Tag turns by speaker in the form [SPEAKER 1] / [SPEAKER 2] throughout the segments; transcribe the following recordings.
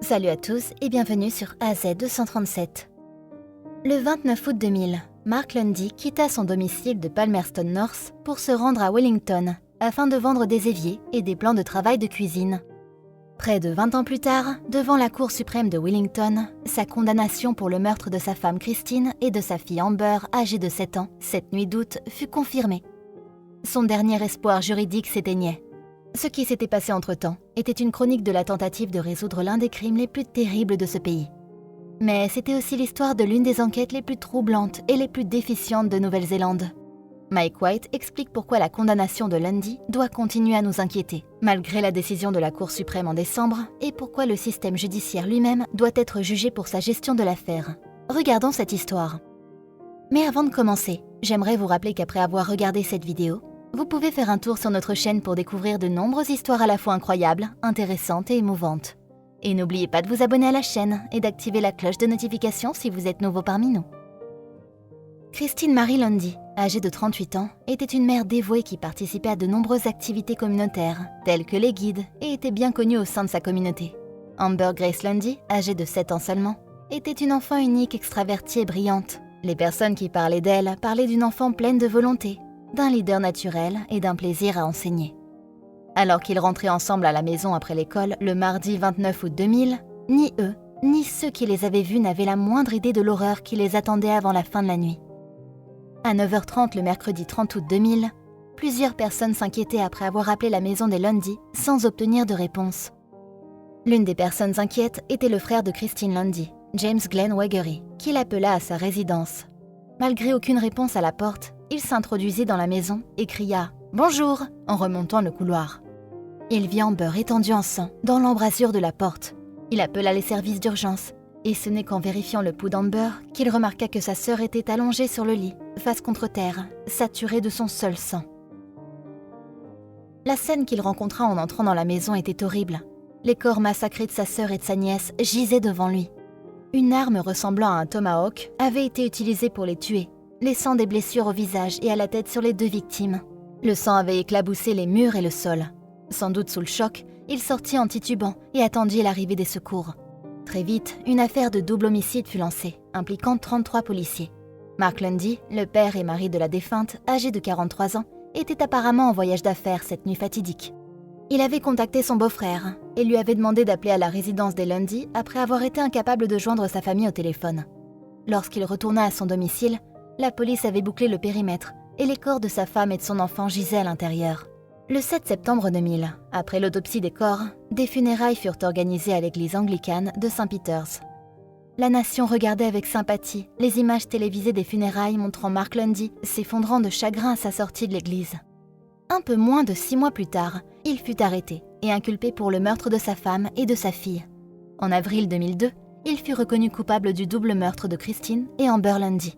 [SPEAKER 1] Salut à tous et bienvenue sur AZ237. Le 29 août 2000, Mark Lundy quitta son domicile de Palmerston North pour se rendre à Wellington afin de vendre des éviers et des plans de travail de cuisine. Près de 20 ans plus tard, devant la Cour suprême de Wellington, sa condamnation pour le meurtre de sa femme Christine et de sa fille Amber, âgée de 7 ans, cette nuit d'août, fut confirmée. Son dernier espoir juridique s'éteignait. Ce qui s'était passé entre-temps était une chronique de la tentative de résoudre l'un des crimes les plus terribles de ce pays. Mais c'était aussi l'histoire de l'une des enquêtes les plus troublantes et les plus déficientes de Nouvelle-Zélande. Mike White explique pourquoi la condamnation de Lundy doit continuer à nous inquiéter, malgré la décision de la Cour suprême en décembre, et pourquoi le système judiciaire lui-même doit être jugé pour sa gestion de l'affaire. Regardons cette histoire. Mais avant de commencer, j'aimerais vous rappeler qu'après avoir regardé cette vidéo, vous pouvez faire un tour sur notre chaîne pour découvrir de nombreuses histoires à la fois incroyables, intéressantes et émouvantes. Et n'oubliez pas de vous abonner à la chaîne et d'activer la cloche de notification si vous êtes nouveau parmi nous. Christine Marie Lundy, âgée de 38 ans, était une mère dévouée qui participait à de nombreuses activités communautaires, telles que les guides, et était bien connue au sein de sa communauté. Amber Grace Lundy, âgée de 7 ans seulement, était une enfant unique, extravertie et brillante. Les personnes qui parlaient d'elle parlaient d'une enfant pleine de volonté, d'un leader naturel et d'un plaisir à enseigner. Alors qu'ils rentraient ensemble à la maison après l'école le mardi 29 août 2000, ni eux, ni ceux qui les avaient vus n'avaient la moindre idée de l'horreur qui les attendait avant la fin de la nuit. À 9h30 le mercredi 30 août 2000, plusieurs personnes s'inquiétaient après avoir appelé la maison des Lundy sans obtenir de réponse. L'une des personnes inquiètes était le frère de Christine Lundy, James Glenn Wegery, qui l'appela à sa résidence. Malgré aucune réponse à la porte, il s'introduisit dans la maison et cria « Bonjour !» en remontant le couloir. Il vit Amber étendue en sang dans l'embrasure de la porte. Il appela les services d'urgence et ce n'est qu'en vérifiant le pouls d'Amber qu'il remarqua que sa sœur était allongée sur le lit, face contre terre, saturée de son seul sang. La scène qu'il rencontra en entrant dans la maison était horrible. Les corps massacrés de sa sœur et de sa nièce gisaient devant lui. Une arme ressemblant à un tomahawk avait été utilisée pour les tuer, laissant des blessures au visage et à la tête sur les deux victimes. Le sang avait éclaboussé les murs et le sol. Sans doute sous le choc, il sortit en titubant et attendit l'arrivée des secours. Très vite, une affaire de double homicide fut lancée, impliquant 33 policiers. Mark Lundy, le père et mari de la défunte, âgé de 43 ans, était apparemment en voyage d'affaires cette nuit fatidique. Il avait contacté son beau-frère et lui avait demandé d'appeler à la résidence des Lundy après avoir été incapable de joindre sa famille au téléphone. Lorsqu'il retourna à son domicile, la police avait bouclé le périmètre et les corps de sa femme et de son enfant gisaient à l'intérieur. Le 7 septembre 2000, après l'autopsie des corps, des funérailles furent organisées à l'église anglicane de St. Peter's. La nation regardait avec sympathie les images télévisées des funérailles montrant Mark Lundy s'effondrant de chagrin à sa sortie de l'église. Un peu moins de 6 mois plus tard, il fut arrêté et inculpé pour le meurtre de sa femme et de sa fille. En avril 2002, il fut reconnu coupable du double meurtre de Christine et Amber Lundy.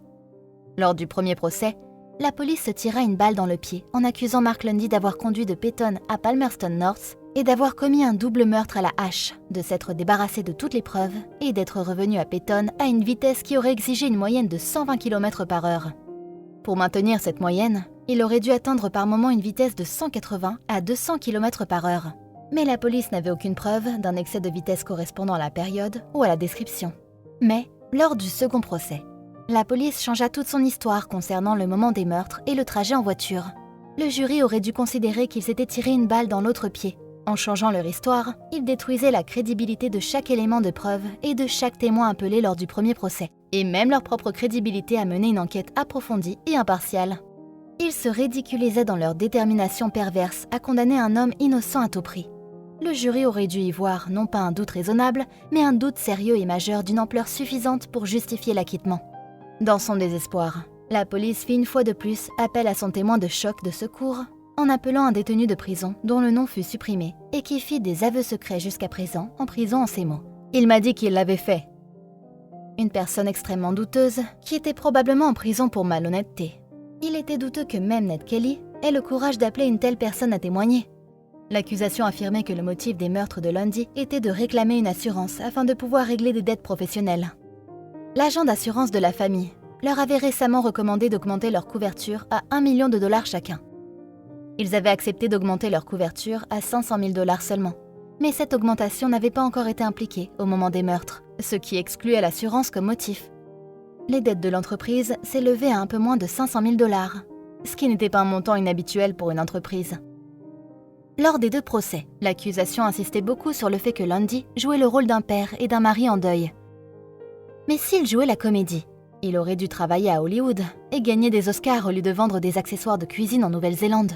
[SPEAKER 1] Lors du premier procès, la police se tira une balle dans le pied en accusant Mark Lundy d'avoir conduit de Peyton à Palmerston North et d'avoir commis un double meurtre à la hache, de s'être débarrassé de toutes les preuves et d'être revenu à Peyton à une vitesse qui aurait exigé une moyenne de 120 km/h. Pour maintenir cette moyenne, il aurait dû atteindre par moment une vitesse de 180 à 200 km/h. Mais la police n'avait aucune preuve d'un excès de vitesse correspondant à la période ou à la description. Mais, lors du second procès, la police changea toute son histoire concernant le moment des meurtres et le trajet en voiture. Le jury aurait dû considérer qu'ils s'étaient tiré une balle dans l'autre pied. En changeant leur histoire, ils détruisaient la crédibilité de chaque élément de preuve et de chaque témoin appelé lors du premier procès, et même leur propre crédibilité à mener une enquête approfondie et impartiale. Ils se ridiculisaient dans leur détermination perverse à condamner un homme innocent à tout prix. Le jury aurait dû y voir non pas un doute raisonnable, mais un doute sérieux et majeur d'une ampleur suffisante pour justifier l'acquittement. Dans son désespoir, la police fit une fois de plus appel à son témoin de choc de secours en appelant un détenu de prison dont le nom fut supprimé et qui fit des aveux secrets jusqu'à présent en prison en ces mots. « Il m'a dit qu'il l'avait fait. » Une personne extrêmement douteuse qui était probablement en prison pour malhonnêteté. Il était douteux que même Ned Kelly ait le courage d'appeler une telle personne à témoigner. L'accusation affirmait que le motif des meurtres de Lundy était de réclamer une assurance afin de pouvoir régler des dettes professionnelles. L'agent d'assurance de la famille leur avait récemment recommandé d'augmenter leur couverture à 1 million de dollars chacun. Ils avaient accepté d'augmenter leur couverture à 500 000 $ seulement, Mais cette augmentation n'avait pas encore été impliquée au moment des meurtres, ce qui excluait l'assurance comme motif. Les dettes de l'entreprise s'élevaient à un peu moins de 500 000 $, ce qui n'était pas un montant inhabituel pour une entreprise. Lors des 2 procès, l'accusation insistait beaucoup sur le fait que Lundy jouait le rôle d'un père et d'un mari en deuil. Mais s'il jouait la comédie, il aurait dû travailler à Hollywood et gagner des Oscars au lieu de vendre des accessoires de cuisine en Nouvelle-Zélande.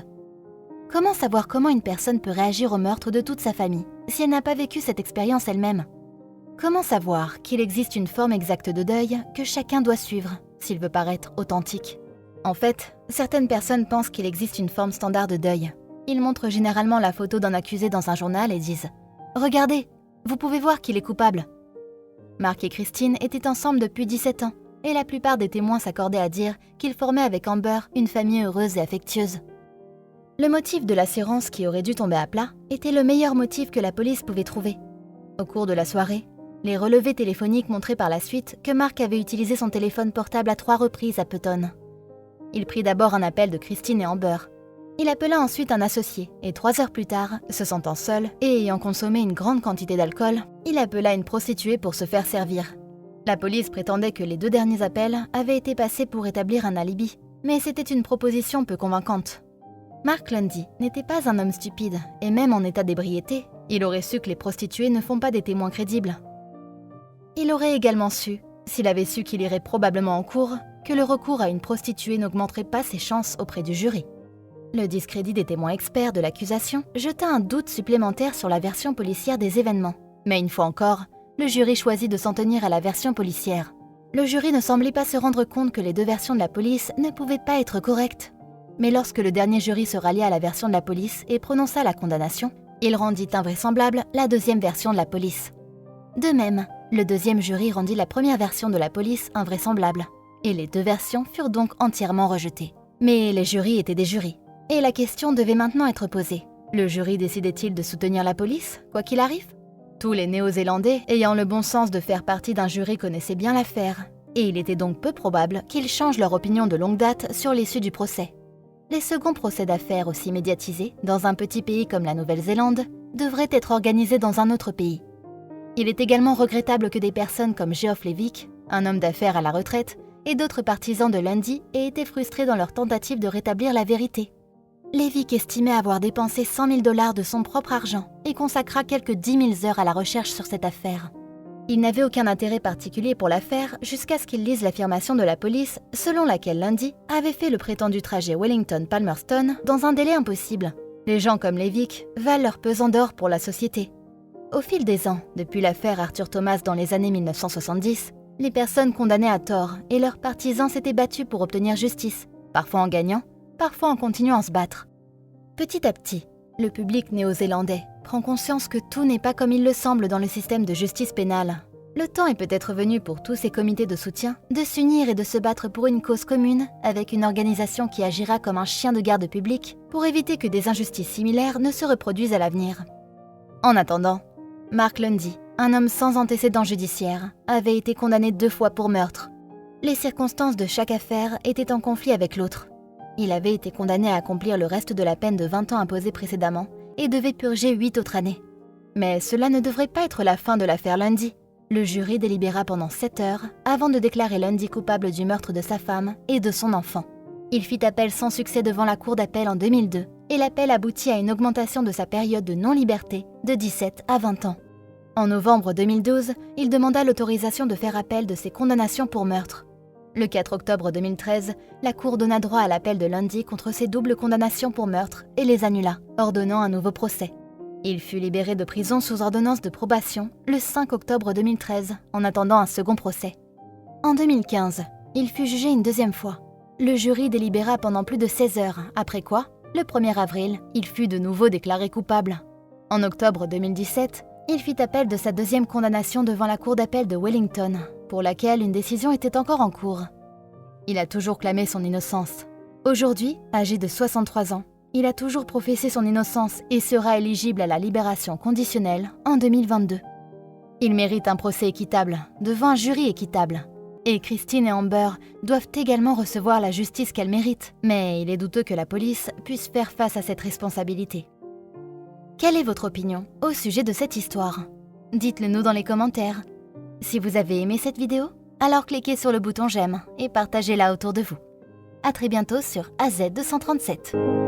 [SPEAKER 1] Comment savoir comment une personne peut réagir au meurtre de toute sa famille si elle n'a pas vécu cette expérience elle-même? Comment savoir qu'il existe une forme exacte de deuil que chacun doit suivre s'il veut paraître authentique? En fait, certaines personnes pensent qu'il existe une forme standard de deuil. Ils montrent généralement la photo d'un accusé dans un journal et disent « Regardez, vous pouvez voir qu'il est coupable ». Mark et Christine étaient ensemble depuis 17 ans et la plupart des témoins s'accordaient à dire qu'ils formaient avec Amber une famille heureuse et affectueuse. Le motif de l'assurance qui aurait dû tomber à plat était le meilleur motif que la police pouvait trouver. Au cours de la soirée, les relevés téléphoniques montraient par la suite que Mark avait utilisé son téléphone portable à 3 reprises à Peyton. Il prit d'abord un appel de Christine et Amber. Il appela ensuite un associé et 3 heures plus tard, se sentant seul et ayant consommé une grande quantité d'alcool, il appela une prostituée pour se faire servir. La police prétendait que les 2 derniers appels avaient été passés pour établir un alibi, mais c'était une proposition peu convaincante. Mark Lundy n'était pas un homme stupide et même en état d'ébriété, il aurait su que les prostituées ne font pas des témoins crédibles. Il aurait également su, s'il avait su qu'il irait probablement en cour, que le recours à une prostituée n'augmenterait pas ses chances auprès du jury. Le discrédit des témoins experts de l'accusation jeta un doute supplémentaire sur la version policière des événements. Mais une fois encore, le jury choisit de s'en tenir à la version policière. Le jury ne semblait pas se rendre compte que les 2 versions de la police ne pouvaient pas être correctes. Mais lorsque le dernier jury se rallia à la version de la police et prononça la condamnation, il rendit invraisemblable la 2e version de la police. De même, le 2e jury rendit la première version de la police invraisemblable. Et les 2 versions furent donc entièrement rejetées. Mais les jurys étaient des jurys. Et la question devait maintenant être posée. Le jury décidait-il de soutenir la police, quoi qu'il arrive? Tous les Néo-Zélandais ayant le bon sens de faire partie d'un jury connaissaient bien l'affaire, et il était donc peu probable qu'ils changent leur opinion de longue date sur l'issue du procès. Les seconds procès d'affaires aussi médiatisés, dans un petit pays comme la Nouvelle-Zélande, devraient être organisés dans un autre pays. Il est également regrettable que des personnes comme Geoff Levick, un homme d'affaires à la retraite, et d'autres partisans de Lundy aient été frustrés dans leur tentative de rétablir la vérité. Levick estimait avoir dépensé 100 000 $ de son propre argent et consacra quelques 10 000 heures à la recherche sur cette affaire. Il n'avait aucun intérêt particulier pour l'affaire jusqu'à ce qu'il lise l'affirmation de la police selon laquelle Lundy avait fait le prétendu trajet Wellington-Palmerston dans un délai impossible. Les gens comme Levick valent leur pesant d'or pour la société. Au fil des ans, depuis l'affaire Arthur Thomas dans les années 1970, les personnes condamnées à tort et leurs partisans s'étaient battus pour obtenir justice, parfois en gagnant, parfois en continuant à se battre. Petit à petit, le public néo-zélandais prend conscience que tout n'est pas comme il le semble dans le système de justice pénale. Le temps est peut-être venu pour tous ces comités de soutien de s'unir et de se battre pour une cause commune avec une organisation qui agira comme un chien de garde public pour éviter que des injustices similaires ne se reproduisent à l'avenir. En attendant, Mark Lundy, un homme sans antécédents judiciaires, avait été condamné 2 fois pour meurtre. Les circonstances de chaque affaire étaient en conflit avec l'autre. Il avait été condamné à accomplir le reste de la peine de 20 ans imposée précédemment et devait purger 8 autres années. Mais cela ne devrait pas être la fin de l'affaire Lundy. Le jury délibéra pendant 7 heures avant de déclarer Lundy coupable du meurtre de sa femme et de son enfant. Il fit appel sans succès devant la cour d'appel en 2002 et l'appel aboutit à une augmentation de sa période de non-liberté de 17 à 20 ans. En novembre 2012, il demanda l'autorisation de faire appel de ses condamnations pour meurtre. Le 4 octobre 2013, la Cour donna droit à l'appel de Lundy contre ses doubles condamnations pour meurtre et les annula, ordonnant un nouveau procès. Il fut libéré de prison sous ordonnance de probation le 5 octobre 2013, en attendant un second procès. En 2015, il fut jugé une 2e fois. Le jury délibéra pendant plus de 16 heures, après quoi, le 1er avril, il fut de nouveau déclaré coupable. En octobre 2017, il fit appel de sa 2e condamnation devant la Cour d'appel de Wellington, pour laquelle une décision était encore en cours. Il a toujours clamé son innocence. Aujourd'hui, âgé de 63 ans, il a toujours professé son innocence et sera éligible à la libération conditionnelle en 2022. Il mérite un procès équitable, devant un jury équitable. Et Christine et Amber doivent également recevoir la justice qu'elles méritent, mais il est douteux que la police puisse faire face à cette responsabilité. Quelle est votre opinion au sujet de cette histoire? Dites-le nous dans les commentaires. Si vous avez aimé cette vidéo, alors cliquez sur le bouton j'aime et partagez-la autour de vous. À très bientôt sur AZ237.